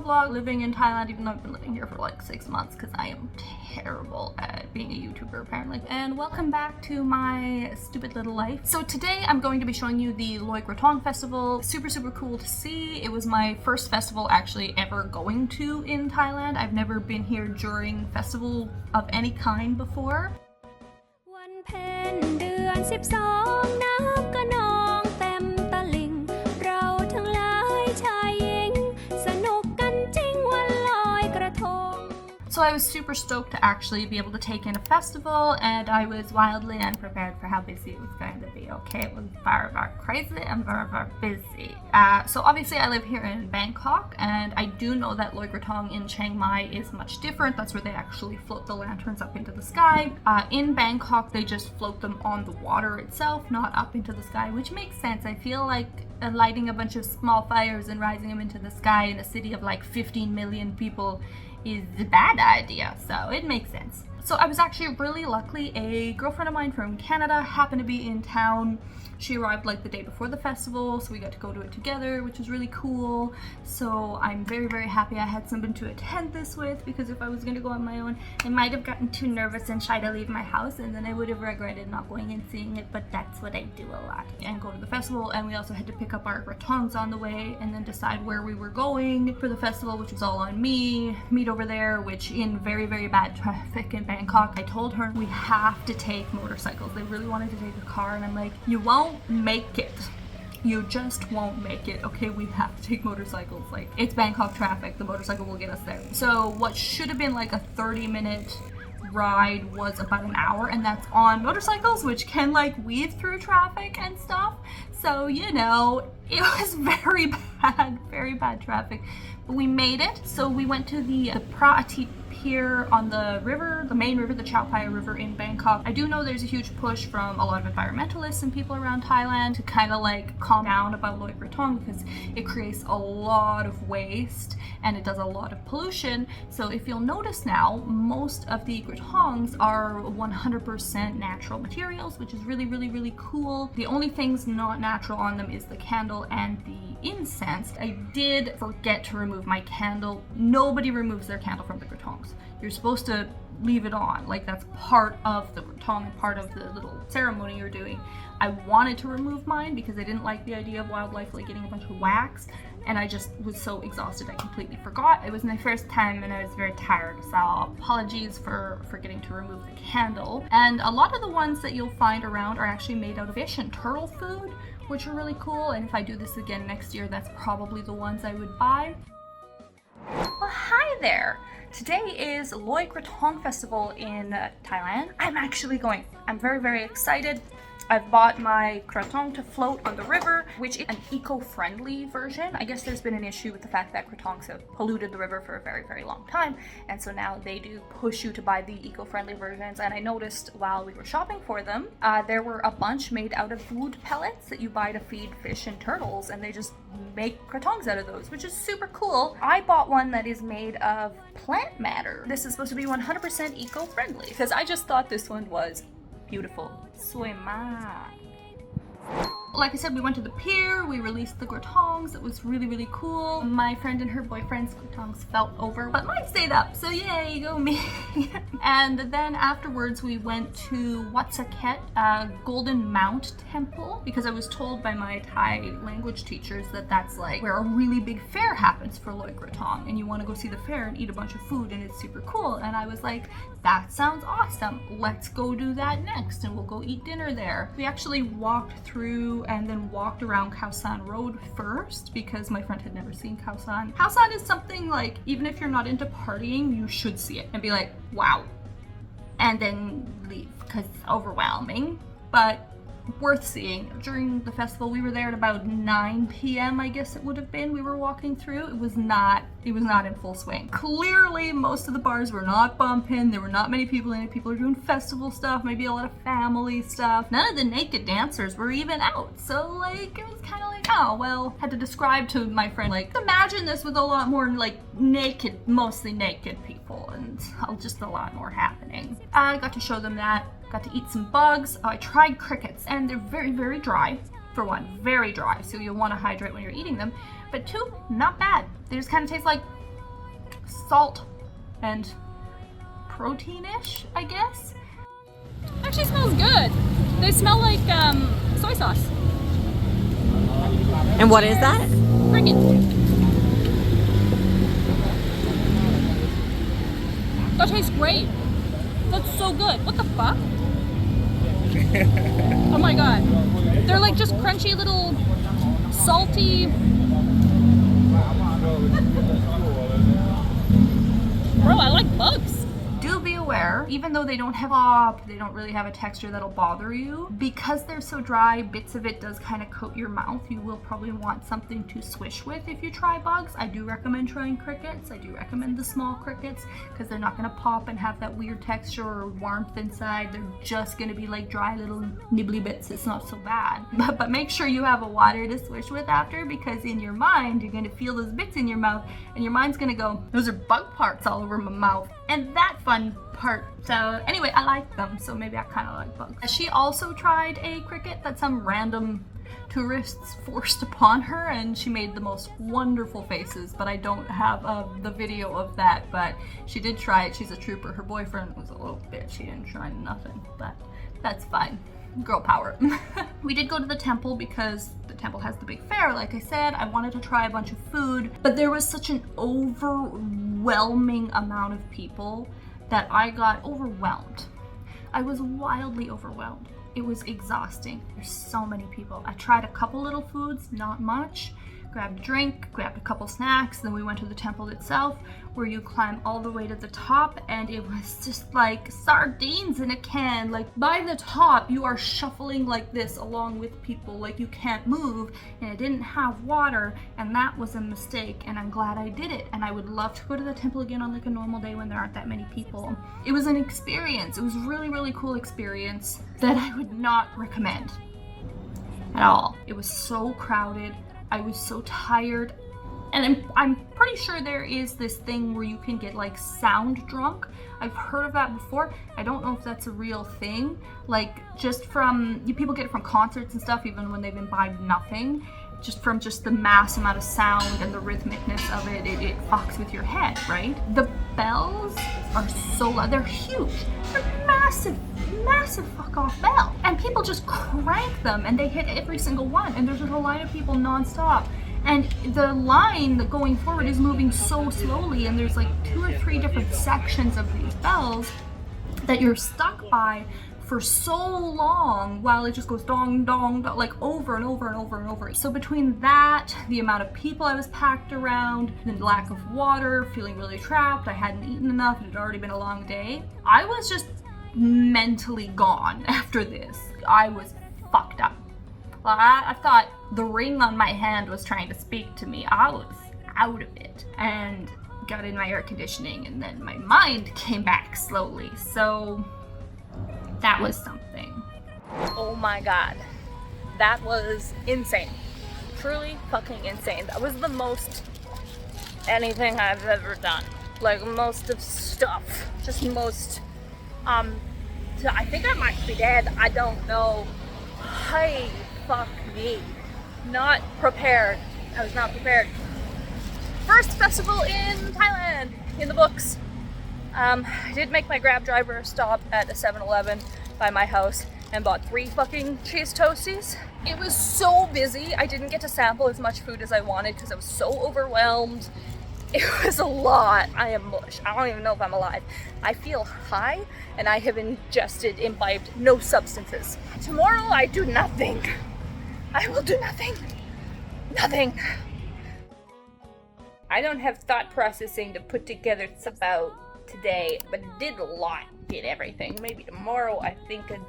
a vlog living in Thailand, even though I've been living here for like 6 months because I am terrible at being a YouTuber apparently. And welcome back to my stupid little life. So today I'm going to be showing you the Loy Krathong festival. Super cool to see. It was my first festival actually ever going to in Thailand. I've never been here during festival of any kind before. วันเพ็ญเดือน12น้ำก็นองเต็มตลิ่งเราทั้งหลายชายหญิงสนุกกันจริงวันลอยกระทง So I was super stoked to actually be able to take in a festival, and I was wildly unprepared for how busy it was going to be. Okay, it was very crazy and very busy. So obviously I live here in Bangkok, and I do know that Loy Krathong in Chiang Mai is much different. That's where they actually float the lanterns up into the sky. In Bangkok, they just float them on the water itself, not up into the sky, which makes sense. I feel like lighting a bunch of small fires and rising them into the sky in a city of like 15 million people is a bad idea, so it makes sense. So I was actually really lucky. A girlfriend of mine from Canada happened to be in town. She arrived like the day before the festival, so we got to go to it together, which was really cool. So I'm very happy I had someone to attend this with, because if I was going to go on my own, I might have gotten too nervous and shy to leave my house, and then I would have regretted not going and seeing it, but that's what I do a lot. And go to the festival, and we also had to pick up our kratons on the way, and then decide where we were going for the festival, which was all on me. Meet over there, which in very bad traffic in Bangkok. I told her we have to take motorcycles. They really wanted to take a car, and I'm like, you won't make it. You just won't make it. Okay, we have to take motorcycles. Like, it's Bangkok traffic. The motorcycle will get us there. So what should have been like a 30-minute ride was about an hour, and that's on motorcycles, which can like weave through traffic and stuff. So, you know, it was very bad traffic, but we made it. So we went to the Pratit Pier on the river, the main river, the Chao Phraya River in Bangkok. I do know there's a huge push from a lot of environmentalists and people around Thailand to kind of like calm down about Loy Krathong, because it creates a lot of waste and it does a lot of pollution. So if you'll notice now, most of the krathongs are 100% natural materials, which is really cool. The only things not natural on them is the candle and the incense. I did forget to remove my candle. Nobody removes their candle from the krathongs. You're supposed to leave it on, like that's part of the krathong and part of the little ceremony you're doing. I wanted to remove mine because I didn't like the idea of wildlife like getting a bunch of wax, and I just was so exhausted I completely forgot. It was my first time and I was very tired, so apologies for forgetting to remove the candle. And a lot of the ones that you'll find around are actually made out of fish and turtle food, which are really cool, and if I do this again next year, that's probably the ones I would buy. Well, hi there! Today is Loy Krathong Festival in Thailand. I'm actually going. I'm very excited. I've bought my krathong to float on the river, which is an eco-friendly version. I guess there's been an issue with the fact that krathongs have polluted the river for a very long time, and so now they do push you to buy the eco-friendly versions. And I noticed while we were shopping for them, there were a bunch made out of wood pellets that you buy to feed fish and turtles, and they just make krathongs out of those, which is super cool. I bought one that is made of plant matter. This is supposed to be 100% eco-friendly, because I just thought this one was beautiful. Soi ma. Like I said, we went to the pier, we released the krathongs. It was really cool. My friend and her boyfriend's krathongs fell over, but mine stayed up, so yay, go me. And then afterwards we went to Wat Saket, Golden Mount Temple, because I was told by my Thai language teachers that that's like where a really big fair happens for Loy Krathong, and you want to go see the fair and eat a bunch of food, and it's super cool. And I was like, that sounds awesome. Let's go do that next, and we'll go eat dinner there. We actually walked through and then walked around Khao San Road first, because my friend had never seen Khao San. Khao San is something like, even if you're not into partying, you should see it and be like, wow, and then leave, because it's overwhelming, but worth seeing. During the festival, we were there at about 9 p.m. I guess it would have been. We were walking through. It was not in full swing. Clearly, most of the bars were not bumping. There were not many people in it. People are doing festival stuff, maybe a lot of family stuff. None of the naked dancers were even out. So like, it was kind of like, oh, well, had to describe to my friend, like, imagine this with a lot more like naked, mostly naked people, and just a lot more happening. I got to show them that. Got to eat some bugs. I tried crickets, and they're very dry. For one, very dry, so you'll want to hydrate when you're eating them. But two, not bad. They just kind of taste like salt and protein-ish, I guess. Actually smells good. They smell like soy sauce. And what is that? Cricket. That tastes great. That's so good. What the fuck? Oh my god. They're like just crunchy little salty. Bro, I like bugs. Do be aware, even though they don't have pop, they don't really have a texture that'll bother you, because they're so dry, bits of it does kind of coat your mouth. You will probably want something to swish with if you try bugs. I do recommend trying crickets. I do recommend the small crickets because they're not going to pop and have that weird texture or warmth inside. They're just going to be like dry little nibbly bits. It's not so bad. But make sure you have a water to swish with after, because in your mind, you're going to feel those bits in your mouth and your mind's going to go, those are bug parts all over my mouth. And that fun part. So anyway, I like them, so maybe I kind of like bugs. She also tried a cricket that some random tourists forced upon her, and she made the most wonderful faces, but I don't have the video of that. But she did try it. She's a trooper. Her boyfriend was a little bitch. She didn't try nothing, but that's fine. Girl power. We did go to the temple because the temple has the big fair. Like I said, I wanted to try a bunch of food, but there was such an overwhelming amount of people that I got overwhelmed. I was wildly overwhelmed. It was exhausting. There's so many people. I tried a couple little foods, not much. Grabbed a drink, grabbed a couple snacks, then we went to the temple itself, where you climb all the way to the top, and it was just like sardines in a can. Like by the top, you are shuffling like this along with people, like you can't move, and it didn't have water, and that was a mistake, and I'm glad I did it. And I would love to go to the temple again on like a normal day when there aren't that many people. It was an experience. It was a really, really cool experience that I would not recommend at all. It was so crowded. I was so tired, and I'm pretty sure there is this thing where you can get like sound drunk. I've heard of that before. I don't know if that's a real thing. Like just from, people get it from concerts and stuff, even when they've imbibed nothing. Just from the mass amount of sound and the rhythmicness of it, it fucks with your head, right? The bells are so loud. They're huge. They're massive, massive fuck off bell. And people just crank them and they hit every single one. And there's just a line of people nonstop. And the line going forward is moving so slowly, and there's like 2 or 3 different sections of these bells that you're stuck by for so long while it just goes dong, dong, dong, like over and over and over and over. So between that, the amount of people I was packed around, the lack of water, feeling really trapped, I hadn't eaten enough, it had already been a long day, I was just mentally gone after this. I was fucked up. I thought the ring on my hand was trying to speak to me. I was out of it and got in my air conditioning, and then my mind came back slowly. So that was something. Oh my god. That was insane. Truly fucking insane. That was the most anything I've ever done. Like most of stuff. Just most, I think I might be dead. I don't know. Hey, fuck me. Not prepared. I was not prepared. First festival in Thailand, in the books. I did make my Grab driver stop at a 7-Eleven by my house and bought 3 fucking cheese toasties. It was so busy, I didn't get to sample as much food as I wanted because I was so overwhelmed. It was a lot. I am mush. I don't even know if I'm alive. I feel high and I have imbibed no substances. Tomorrow I do nothing. I will do nothing. Nothing. I don't have thought processing to put together about today, but did a lot, did everything. Maybe tomorrow I think of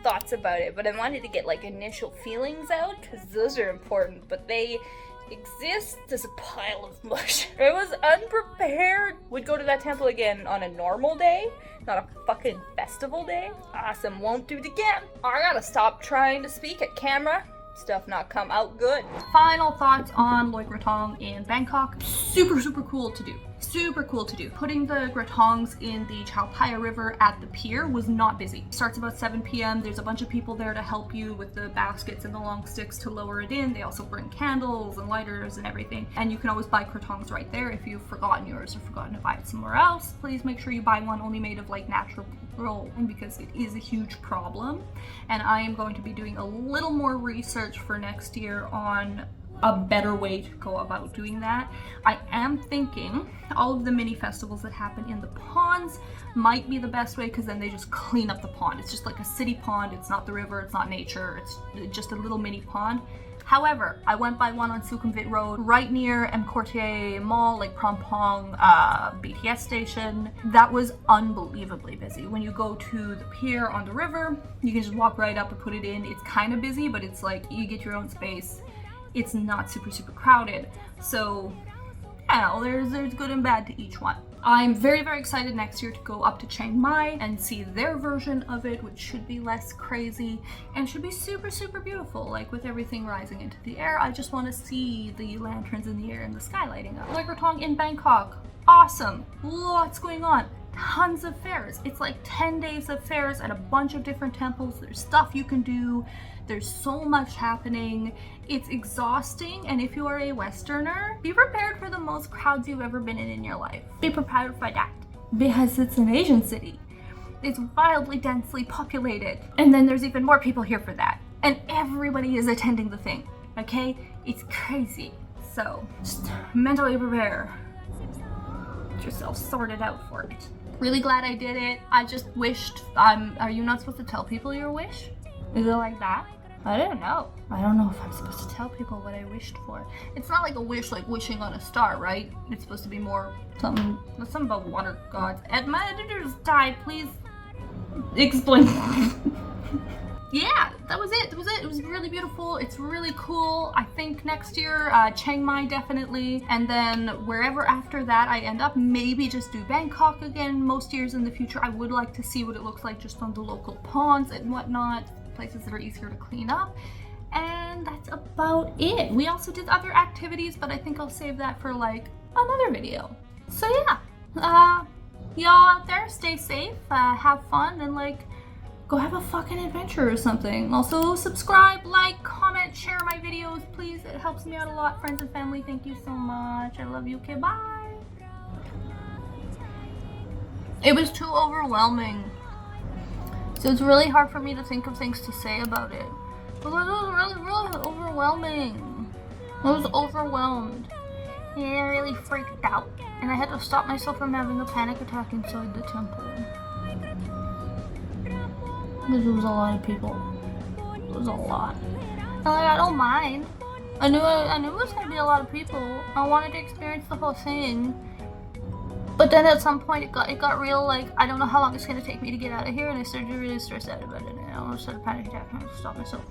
thoughts about it, but I wanted to get like initial feelings out because those are important, but they exist as a pile of mush. I was unprepared. Would go to that temple again on a normal day, not a fucking festival day. Awesome, won't do it again. I gotta stop trying to speak at camera stuff not come out good. Final thoughts on Loy Krathong in Bangkok. Super cool to do. Super cool to do. Putting the Krathongs in the Chao Phraya River at the pier was not busy. Starts about 7 p.m. There's a bunch of people there to help you with the baskets and the long sticks to lower it in. They also bring candles and lighters and everything. And you can always buy Krathongs right there if you've forgotten yours or forgotten to buy it somewhere else. Please make sure you buy one only made of like natural pearl, because it is a huge problem. And I am going to be doing a little more research for next year on a better way to go about doing that. I am thinking all of the mini festivals that happen in the ponds might be the best way, because then they just clean up the pond. It's just like a city pond. It's not the river, it's not nature, it's just a little mini pond. However, I went by one on Sukhumvit Road right near M Quartier Mall, like Prompong BTS station. That was unbelievably busy. When you go to the pier on the river, you can just walk right up and put it in. It's kind of busy, but it's like you get your own space. It's not super crowded. So, yeah, there's good and bad to each one. I'm very excited next year to go up to Chiang Mai and see their version of it, which should be less crazy and should be super beautiful, like with everything rising into the air. I just want to see the lanterns in the air and the sky lighting up. Loy Krathong in Bangkok, awesome, lots going on. Tons of fairs. It's like 10 days of fairs at a bunch of different temples. There's stuff you can do. There's so much happening. It's exhausting, and if you are a Westerner, be prepared for the most crowds you've ever been in your life. Be prepared for that, because it's an Asian city. It's wildly densely populated, and then there's even more people here for that. And everybody is attending the thing, okay? It's crazy. So, just mentally prepare. Get yourself sorted out for it. Really glad I did it. I just wished, are you not supposed to tell people your wish? Is it like that? I don't know. I don't know if I'm supposed to tell people what I wished for. It's not like a wish, like wishing on a star, right? It's supposed to be more something about water gods. And my editor's died. Please explain. Yeah, that was it. It was really beautiful. It's really cool. I think next year, Chiang Mai definitely. And then wherever after that I end up, maybe just do Bangkok again most years in the future. I would like to see what it looks like just on the local ponds and whatnot, places that are easier to clean up. And that's about it. We also did other activities, but I think I'll save that for like another video. So yeah, y'all out there, stay safe, have fun, and like, go have a fucking adventure or something. Also, subscribe, like, comment, share my videos, please. It helps me out a lot. Friends and family, thank you so much. I love you. Okay, bye. It was too overwhelming. So it's really hard for me to think of things to say about it. Because it was really overwhelming. I was overwhelmed. And I really freaked out. And I had to stop myself from having a panic attack inside the temple. Because there was a lot of people. It was a lot. And like, I don't mind. I knew it was going to be a lot of people. I wanted to experience the whole thing. But then at some point it got real, like, I don't know how long it's going to take me to get out of here, and I started to really stress out about it, and I almost had a panic attack and I had to stop myself.